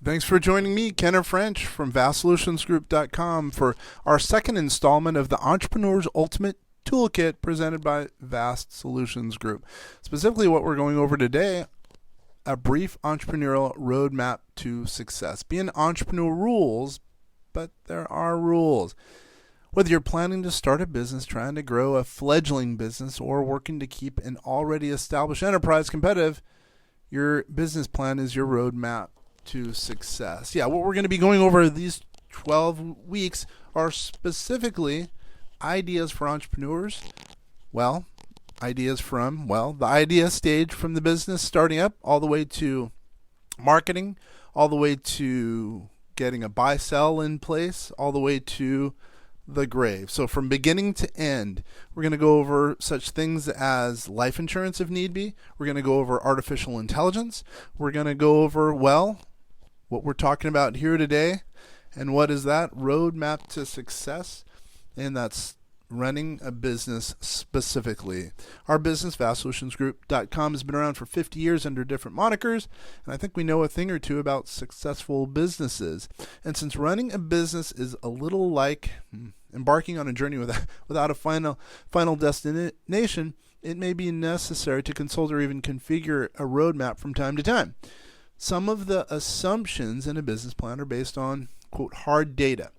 Thanks for joining me, Kenner French from VastSolutionsGroup.com for our second installment of the Entrepreneur's Ultimate Toolkit presented by Vast Solutions Group. Specifically, what we're going over today, a brief entrepreneurial roadmap to success. Being an entrepreneur rules, but there are rules. Whether you're planning to start a business, trying to grow a fledgling business, or working to keep an already established enterprise competitive, your business plan is your roadmap to success. Yeah, what we're going to be going over these 12 weeks are specifically ideas for entrepreneurs. Well, ideas from, the idea stage from the business starting up all the way to marketing, all the way to getting a buy-sell in place, all the way to the grave. So from beginning to end, we're going to go over such things as life insurance if need be. We're going to go over artificial intelligence. We're going to go over, what we're talking about here today. And what is that? Roadmap to success. And that's running a business specifically. Our business, VastSolutionsGroup.com, has been around for 50 years under different monikers, and I think we know a thing or two about successful businesses. And since running a business is a little like embarking on a journey without a final destination, it may be necessary to consult or even configure a roadmap from time to time. Some of the assumptions in a business plan are based on, quote, hard data,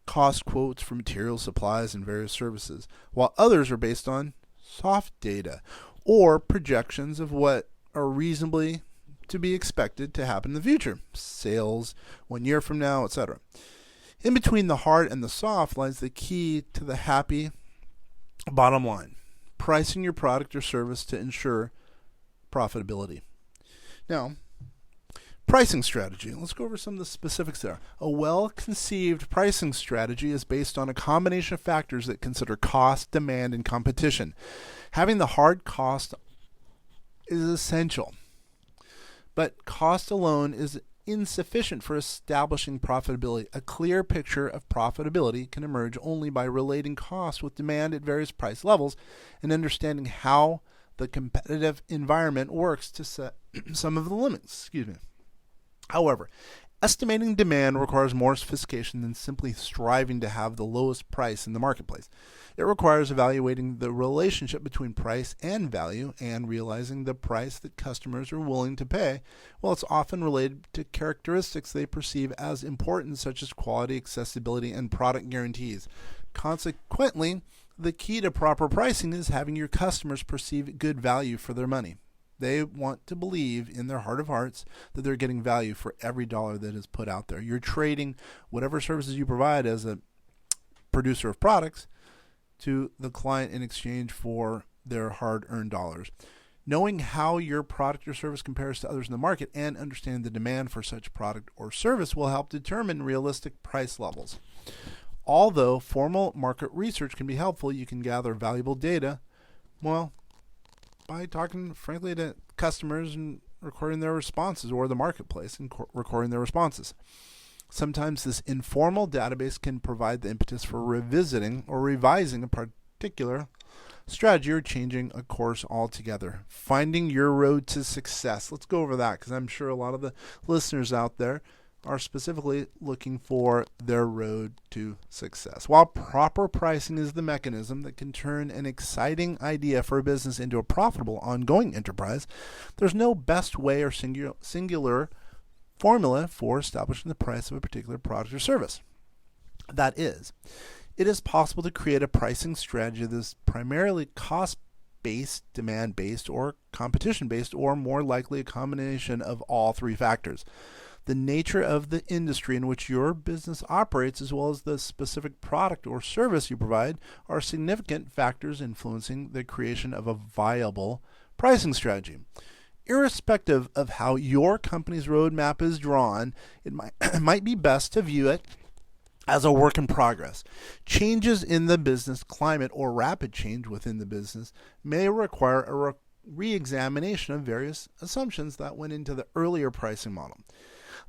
cost quotes for materials, supplies, and various services, while others are based on soft data or projections of what are reasonably to be expected to happen in the future, sales 1 year from now, etc. In between the hard and the soft lies the key to the happy bottom line, pricing your product or service to ensure profitability. Now, pricing strategy. Let's go over some of the specifics there. A well-conceived pricing strategy is based on a combination of factors that consider cost, demand, and competition. Having the hard cost is essential, but cost alone is insufficient for establishing profitability. A clear picture of profitability can emerge only by relating cost with demand at various price levels and understanding how the competitive environment works to set some of the limits. However, estimating demand requires more sophistication than simply striving to have the lowest price in the marketplace. It requires evaluating the relationship between price and value and realizing the price that customers are willing to pay. Well, it's often related to characteristics they perceive as important, such as quality, accessibility, and product guarantees. Consequently, the key to proper pricing is having your customers perceive good value for their money. They want to believe in their heart of hearts that they're getting value for every dollar that is put out there. You're trading whatever services you provide as a producer of products to the client in exchange for their hard-earned dollars. Knowing how your product or service compares to others in the market and understanding the demand for such product or service will help determine realistic price levels. Although formal market research can be helpful, you can gather valuable data, by talking frankly to customers and recording their responses, or the marketplace and recording their responses. Sometimes this informal database can provide the impetus for revisiting or revising a particular strategy or changing a course altogether. Finding your road to success. Let's go over that because I'm sure a lot of the listeners out there are specifically looking for their road to success. While proper pricing is the mechanism that can turn an exciting idea for a business into a profitable ongoing enterprise, there's no best way or singular formula for establishing the price of a particular product or service. That is, it is possible to create a pricing strategy that is primarily cost-based, demand-based, or competition-based, or more likely a combination of all three factors. The nature of the industry in which your business operates, as well as the specific product or service you provide, are significant factors influencing the creation of a viable pricing strategy. Irrespective of how your company's roadmap is drawn, it might be best to view it as a work in progress. Changes in the business climate or rapid change within the business may require a re-examination of various assumptions that went into the earlier pricing model.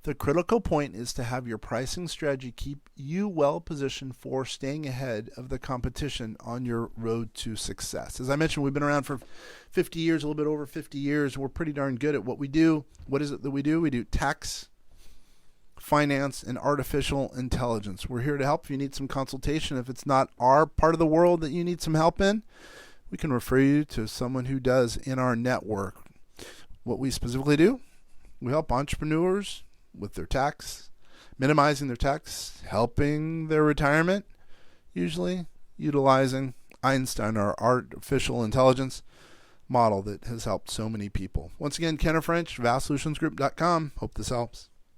The critical point is to have your pricing strategy keep you well positioned for staying ahead of the competition on your road to success. As I mentioned, we've been around for 50 years, a little bit over 50 years. We're pretty darn good at what we do. What is it that we do? We do tax finance, and artificial intelligence. We're here to help if you need some consultation. If it's not our part of the world that you need some help in, we can refer you to someone who does in our network. What we specifically do, we help entrepreneurs with their tax, minimizing their tax, helping their retirement, usually utilizing Einstein, our artificial intelligence model that has helped so many people. Once again, Ken French, vastsolutionsgroup.com. Hope this helps.